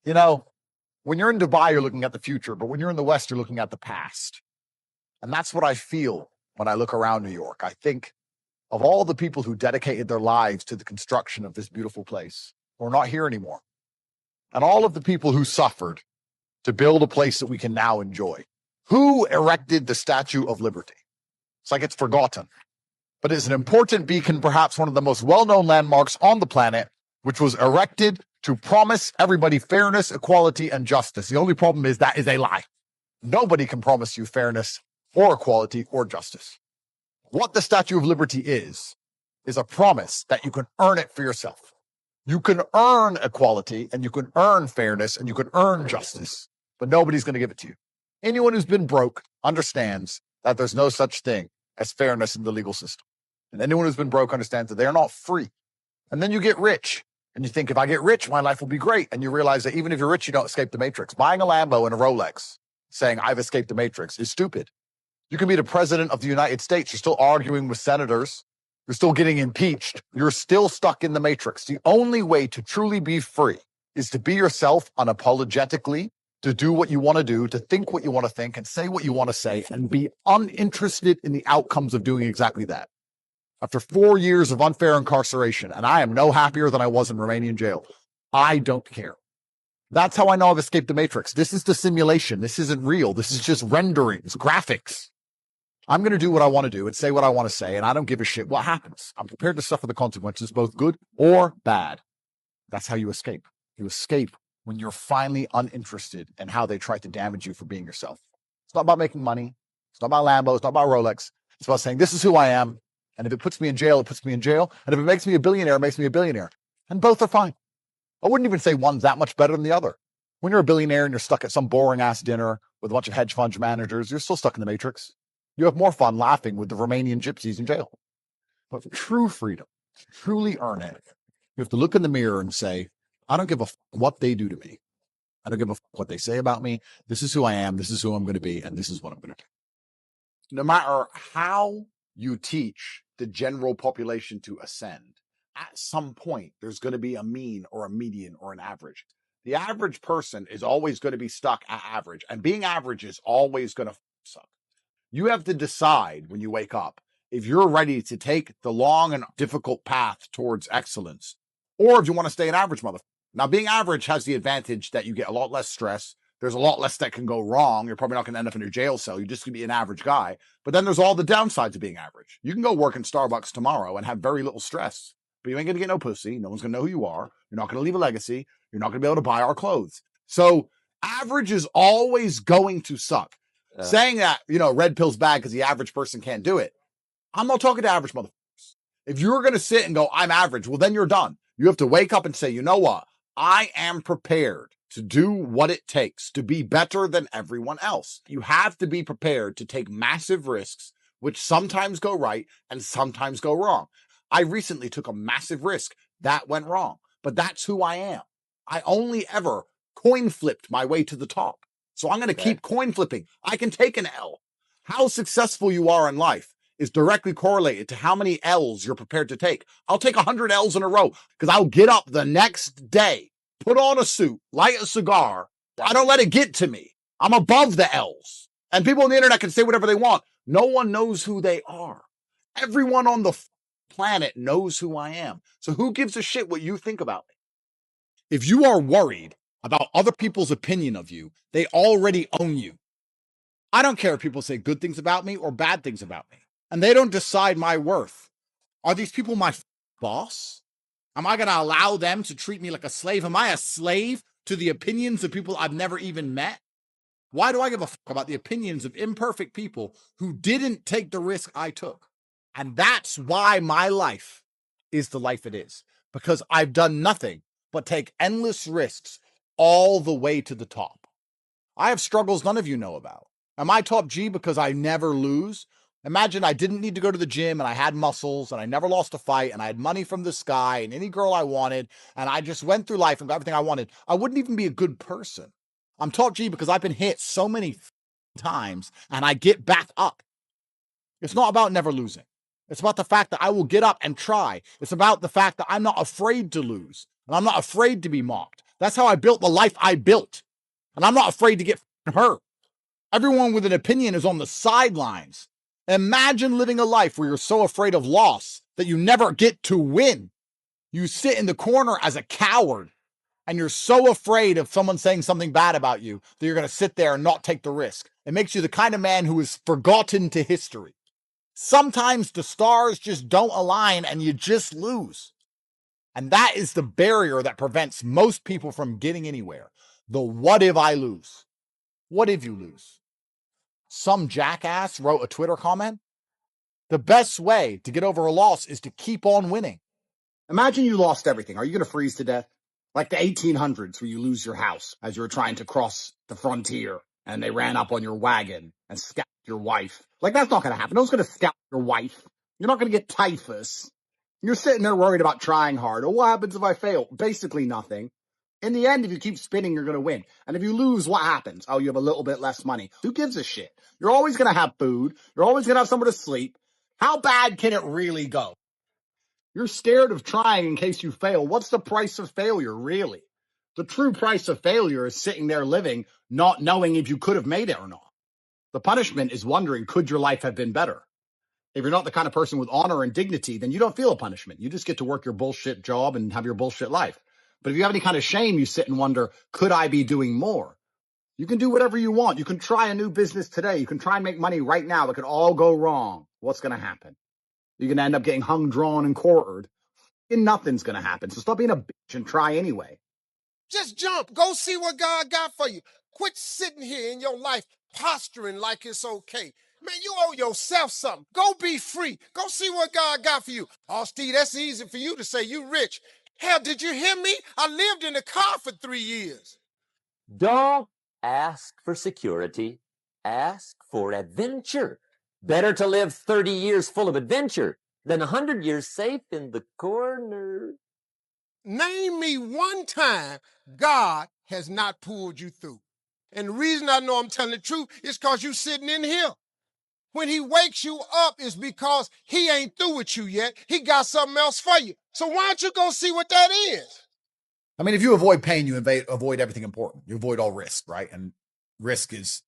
You know, when you're in Dubai, you're looking at the future, but when you're in the West, you're looking at the past. And that's what I feel when I look around New York. I think of all the people who dedicated their lives to the construction of this beautiful place who are not here anymore, and all of the people who suffered to build a place that we can now enjoy. Who erected the Statue of Liberty? It's like it's forgotten, but it's an important beacon, perhaps one of the most well-known landmarks on the planet, which was erected to promise everybody fairness, equality, and justice. The only problem is that is a lie. Nobody can promise you fairness or equality or justice. What the Statue of Liberty is a promise that you can earn it for yourself. You can earn equality, and you can earn fairness, and you can earn justice, but nobody's going to give it to you. Anyone who's been broke understands that there's no such thing as fairness in the legal system. And anyone who's been broke understands that they're not free. And then you get rich, and you think, if I get rich, my life will be great. And you realize that even if you're rich, you don't escape the matrix. Buying a Lambo and a Rolex, saying, I've escaped the matrix, is stupid. You can be the president of the United States. You're still arguing with senators. You're still getting impeached. You're still stuck in the matrix. The only way to truly be free is to be yourself unapologetically, to do what you want to do, to think what you want to think, and say what you want to say, and be uninterested in the outcomes of doing exactly that. After 4 years of unfair incarceration, and I am no happier than I was in Romanian jail, I don't care. That's how I know I've escaped the matrix. This is the simulation. This isn't real. This is just renderings, graphics. I'm going to do what I want to do and say what I want to say, and I don't give a shit what happens. I'm prepared to suffer the consequences, both good or bad. That's how you escape. You escape when you're finally uninterested in how they try to damage you for being yourself. It's not about making money. It's not about Lambo. It's not about Rolex. It's about saying, this is who I am. And if it puts me in jail, it puts me in jail. And if it makes me a billionaire, it makes me a billionaire. And both are fine. I wouldn't even say one's that much better than the other. When you're a billionaire and you're stuck at some boring ass dinner with a bunch of hedge fund managers, you're still stuck in the matrix. You have more fun laughing with the Romanian gypsies in jail. But for true freedom, to truly earn it, you have to look in the mirror and say, I don't give a f what they do to me. I don't give a f what they say about me. This is who I am. This is who I'm going to be. And this is what I'm going to do. No matter how you teach the general population to ascend, at some point, there's going to be a mean or a median or an average. The average person is always going to be stuck at average. And being average is always going to suck. You have to decide when you wake up if you're ready to take the long and difficult path towards excellence, or if you want to stay an average motherfucker. Now, being average has the advantage that you get a lot less stress. There's a lot less that can go wrong. You're probably not going to end up in your jail cell. You're just going to be an average guy. But then there's all the downsides of being average. You can go work in Starbucks tomorrow and have very little stress, but you ain't going to get no pussy. No one's going to know who you are. You're not going to leave a legacy. You're not going to be able to buy our clothes. So average is always going to suck. Yeah. Saying that, red pill's bad because the average person can't do it. I'm not talking to average motherfuckers. If you're going to sit and go, I'm average, well, then you're done. You have to wake up and say, you know what? I am prepared to do what it takes to be better than everyone else. You have to be prepared to take massive risks, which sometimes go right and sometimes go wrong. I recently took a massive risk that went wrong, but that's who I am. I only ever coin flipped my way to the top. So I'm going to keep coin flipping. I can take an L. How successful you are in life is directly correlated to how many L's you're prepared to take. I'll take 100 L's in a row because I'll get up the next day, put on a suit, light a cigar. I don't let it get to me. I'm above the L's. And people on the internet can say whatever they want. No one knows who they are. Everyone on the planet knows who I am. So who gives a shit what you think about me? If you are worried about other people's opinion of you, they already own you. I don't care if people say good things about me or bad things about me, and they don't decide my worth. Are these people my boss? Am I going to allow them to treat me like a slave? Am I a slave to the opinions of people I've never even met? Why do I give a fuck about the opinions of imperfect people who didn't take the risk I took? And that's why my life is the life it is, because I've done nothing but take endless risks all the way to the top. I have struggles none of you know about. Am I top G because I never lose? Imagine I didn't need to go to the gym and I had muscles and I never lost a fight and I had money from the sky and any girl I wanted and I just went through life and got everything I wanted. I wouldn't even be a good person. I'm top G because I've been hit so many times and I get back up. It's not about never losing. It's about the fact that I will get up and try. It's about the fact that I'm not afraid to lose and I'm not afraid to be mocked. That's how I built the life I built. And I'm not afraid to get hurt. Everyone with an opinion is on the sidelines. Imagine living a life where you're so afraid of loss that you never get to win. You sit in the corner as a coward, and you're so afraid of someone saying something bad about you that you're going to sit there and not take the risk. It makes you the kind of man who is forgotten to history. Sometimes the stars just don't align and you just lose. And that is the barrier that prevents most people from getting anywhere. The what if I lose? What if you lose? Some jackass wrote a Twitter comment. The best way to get over a loss is to keep on winning. Imagine you lost everything. Are you going to freeze to death? Like the 1800s where you lose your house as you were trying to cross the frontier and they ran up on your wagon and scalped your wife. Like, that's not going to happen. No one's going to scalp your wife. You're not going to get typhus. You're sitting there worried about trying hard. Oh, what happens if I fail? Basically nothing. In the end, if you keep spinning, you're going to win. And if you lose, what happens? Oh, you have a little bit less money. Who gives a shit? You're always going to have food. You're always going to have somewhere to sleep. How bad can it really go? You're scared of trying in case you fail. What's the price of failure, really? The true price of failure is sitting there living, not knowing if you could have made it or not. The punishment is wondering, could your life have been better? If you're not the kind of person with honor and dignity, then you don't feel a punishment. You just get to work your bullshit job and have your bullshit life. But if you have any kind of shame, you sit and wonder, could I be doing more? You can do whatever you want. You can try a new business today. You can try and make money right now. It could all go wrong. What's going to happen? You're going to end up getting hung, drawn, and quartered. And nothing's going to happen. So stop being a bitch and try anyway. Just jump. Go see what God got for you. Quit sitting here in your life posturing like it's okay. Man, you owe yourself something. Go be free. Go see what God got for you. Oh, Steve, that's easy for you to say. You rich. Hell, did you hear me? I lived in a car for 3 years. Don't ask for security. Ask for adventure. Better to live 30 years full of adventure than 100 years safe in the corner. Name me one time God has not pulled you through. And the reason I know I'm telling the truth is because you're sitting in here. When he wakes you up is because he ain't through with you yet. He got something else for you. So why don't you go see what that is? I mean, if you avoid pain, you avoid everything important. You avoid all risk, right? And risk is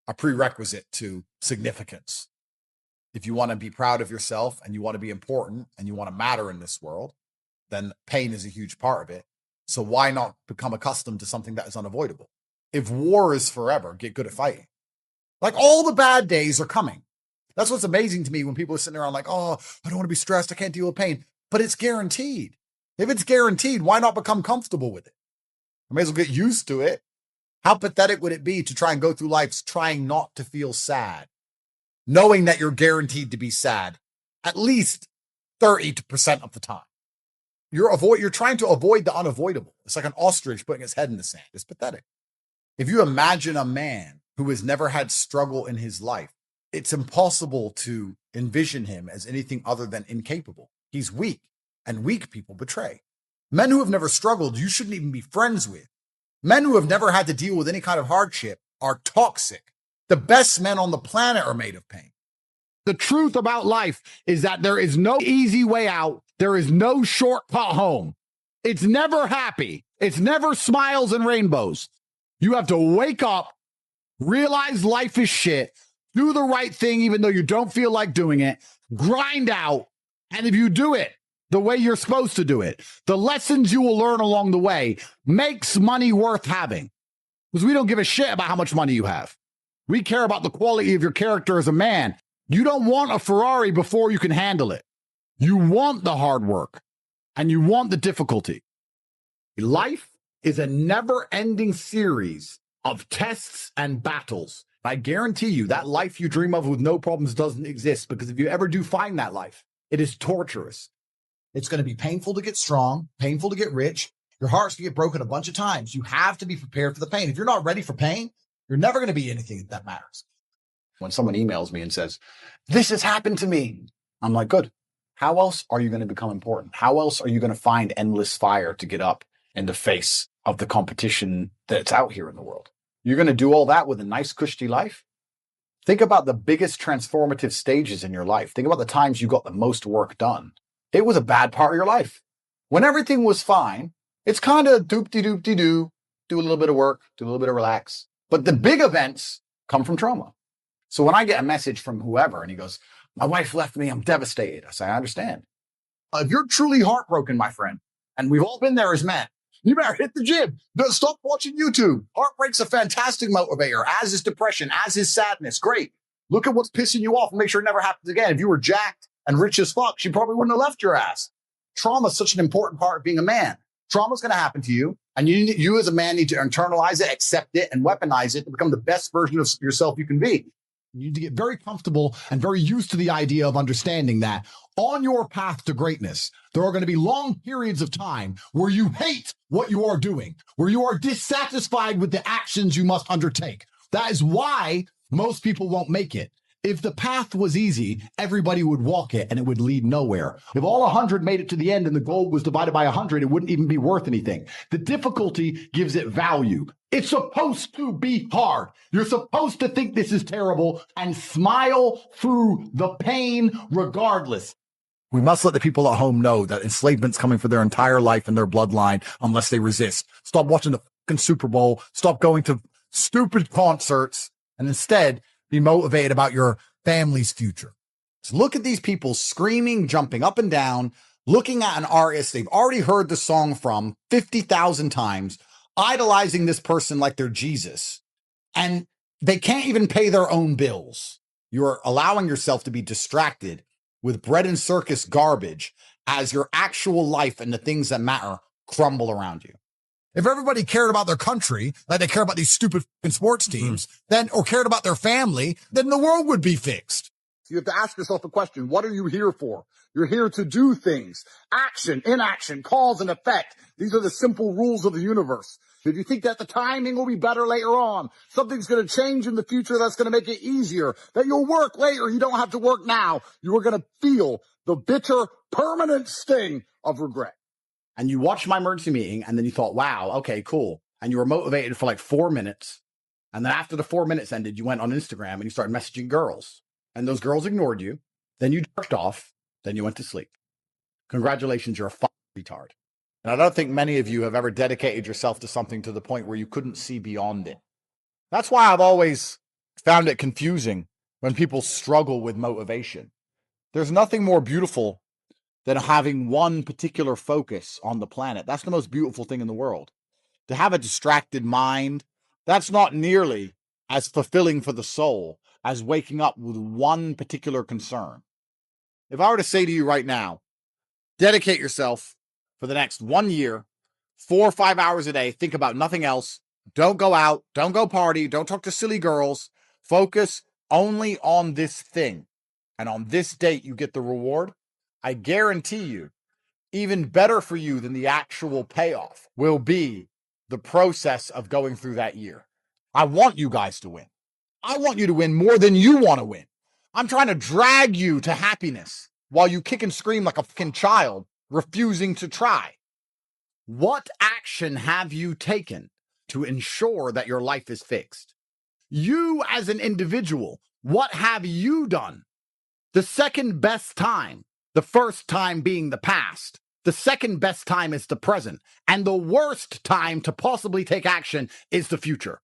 a prerequisite to significance. If you want to be proud of yourself and you want to be important and you want to matter in this world, then pain is a huge part of it. So why not become accustomed to something that is unavoidable? If war is forever, get good at fighting. Like, all the bad days are coming. That's what's amazing to me when people are sitting around like, oh, I don't want to be stressed. I can't deal with pain. But it's guaranteed. If it's guaranteed, why not become comfortable with it? I may as well get used to it. How pathetic would it be to try and go through life trying not to feel sad, knowing that you're guaranteed to be sad at least 30% of the time? You're trying to avoid the unavoidable. It's like an ostrich putting its head in the sand. It's pathetic. If you imagine a man who has never had struggle in his life, it's impossible to envision him as anything other than incapable. He's weak, and weak people betray. Men who have never struggled, you shouldn't even be friends with. Men who have never had to deal with any kind of hardship are toxic. The best men on the planet are made of pain. The truth about life is that there is no easy way out. There is no shortcut home. It's never happy. It's never smiles and rainbows. You have to wake up, realize life is shit, do the right thing even though you don't feel like doing it, grind out, and if you do it the way you're supposed to do it, the lessons you will learn along the way makes money worth having. Because we don't give a shit about how much money you have. We care about the quality of your character as a man. You don't want a Ferrari before you can handle it. You want the hard work, and you want the difficulty. Life is a never-ending series of tests and battles. I guarantee you that life you dream of with no problems doesn't exist, because if you ever do find that life, it is torturous. It's going to be painful to get strong, painful to get rich. Your heart's going to get broken a bunch of times. You have to be prepared for the pain. If you're not ready for pain, you're never going to be anything that matters. When someone emails me and says, this has happened to me, I'm like, good. How else are you going to become important? How else are you going to find endless fire to get up in the face of the competition that's out here in the world? You're going to do all that with a nice, cushy life? Think about the biggest transformative stages in your life. Think about the times you got the most work done. It was a bad part of your life. When everything was fine, It's kind of doop-de-doop-de-doo. Do a little bit of work, do a little bit of relax. But the big events come from trauma. So when I get a message from whoever and he goes, my wife left me, I'm devastated. I say, I understand. If you're truly heartbroken, my friend, and we've all been there as men, you better hit the gym. Stop watching YouTube. Heartbreak's a fantastic motivator, as is depression, as is sadness. Great. Look at what's pissing you off and make sure it never happens again. If you were jacked and rich as fuck, she probably wouldn't have left your ass. Trauma is such an important part of being a man. Trauma's going to happen to you, and you as a man need to internalize it, accept it, and weaponize it to become the best version of yourself you can be. You need to get very comfortable and very used to the idea of understanding that on your path to greatness, there are going to be long periods of time where you hate what you are doing, where you are dissatisfied with the actions you must undertake. That is why most people won't make it. If the path was easy, everybody would walk it and it would lead nowhere. If all 100 made it to the end and the goal was divided by 100, it wouldn't even be worth anything. The difficulty gives it value. It's supposed to be hard. You're supposed to think this is terrible and smile through the pain regardless. We must let the people at home know that enslavement's coming for their entire life and their bloodline unless they resist. Stop watching the fucking Super Bowl. Stop going to stupid concerts and instead be motivated about your family's future. So look at these people screaming, jumping up and down, looking at an artist they've already heard the song from 50,000 times, idolizing this person like they're Jesus, and they can't even pay their own bills. You're allowing yourself to be distracted with bread and circus garbage as your actual life and the things that matter crumble around you. If everybody cared about their country, like they care about these stupid sports teams, or cared about their family, then the world would be fixed. You have to ask yourself a question. What are you here for? You're here to do things. Action, inaction, cause and effect. These are the simple rules of the universe. If you think that the timing will be better later on, something's going to change in the future that's going to make it easier, that you'll work later, you don't have to work now, you are going to feel the bitter, permanent sting of regret. And you watched my emergency meeting, and then you thought, wow, okay, cool. And you were motivated for like 4 minutes. And then after the 4 minutes ended, you went on Instagram and you started messaging girls. And those girls ignored you. Then you jerked off. Then you went to sleep. Congratulations, you're a fucking retard. And I don't think many of you have ever dedicated yourself to something to the point where you couldn't see beyond it. That's why I've always found it confusing when people struggle with motivation. There's nothing more beautiful than having one particular focus on the planet. That's the most beautiful thing in the world. To have a distracted mind, that's not nearly as fulfilling for the soul as waking up with one particular concern. If I were to say to you right now, dedicate yourself for the next 1 year, 4 or 5 hours a day, think about nothing else. Don't go out, don't go party, don't talk to silly girls. Focus only on this thing. And on this date, you get the reward. I guarantee you, even better for you than the actual payoff will be the process of going through that year. I want you guys to win. I want you to win more than you want to win. I'm trying to drag you to happiness while you kick and scream like a fucking child, refusing to try. What action have you taken to ensure that your life is fixed? You as an individual, what have you done? The second best time, the first time being the past. The second best time is the present. And the worst time to possibly take action is the future.